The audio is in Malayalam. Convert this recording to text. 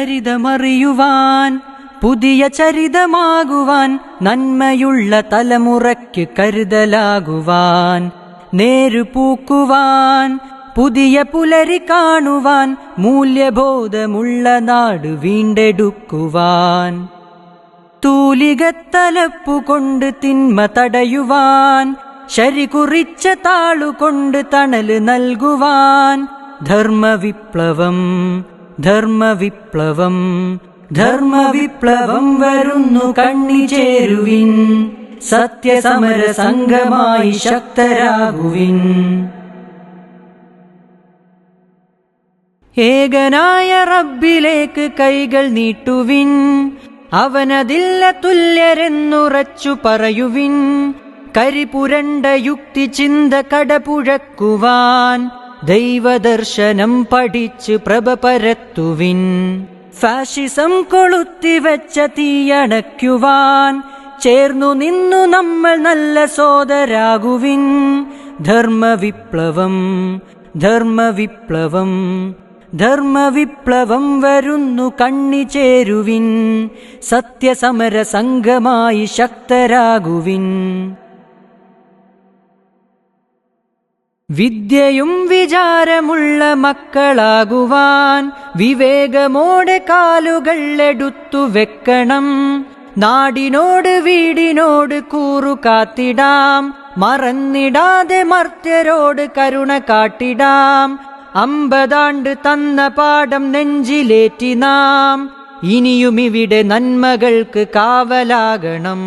ചരിതമറിയുവാൻ പുതിയ ചരിതമാകുവാൻ നന്മയുള്ള തലമുറയ്ക്ക് കരുതലാകുവാൻ നേരുപൂക്കുവാൻ പുതിയ പുലരി കാണുവാൻ മൂല്യബോധമുള്ള നാട് വീണ്ടെടുക്കുവാൻ തൂലികത്തലപ്പുകൊണ്ട് തിന്മ തടയുവാൻ ശരി കുറിച്ച താളുകൊണ്ട് തണല് നൽകുവാൻ ധർമ്മവിപ്ലവം ധർമ്മവിപ്ലവം ധർമ്മവിപ്ലവം വരുന്നു കണ്ണിചേരുവിൻ സത്യസമര സംഘമായി ശക്തരാകുവിൻ ഏകനായ റബ്ബിലേക്ക് കൈകൾ നീട്ടുവിൻ അവനതില്ല തുല്യരെന്നുറച്ചു പറയുവിൻ കരിപുരണ്ട യുക്തി ചിന്ത കടപുഴക്കുവാൻ ദൈവദർശനം പഠിച്ച് പ്രഭ പരത്തുവിൻ ഫാഷിസം കൊളുത്തിവെച്ച തീയണയ്ക്കുവാൻ ചേർന്നു നിന്നു നമ്മൾ നല്ല സോദരാകുവിൻ ധർമ്മവിപ്ലവം ധർമ്മവിപ്ലവം ധർമ്മവിപ്ലവം വരുന്നു കണ്ണിചേരുവിൻ സത്യസമര സംഘമായി ശക്തരാകുവിൻ വിദ്യയും വിചാരമുള്ള മക്കളാകുവാൻ വിവേകമോടെ കാലുകൾ എടുത്തു വെക്കണം നാടിനോട് വീടിനോട് കൂറു കാത്തിടാം മറന്നിടാതെ മർത്യരോട് കരുണ കാട്ടിടാം 50 ആണ്ട് തന്ന പാഠം നെഞ്ചിലേറ്റി നാം ഇനിയുമിവിടെ നന്മകൾക്ക് കാവലാകണം.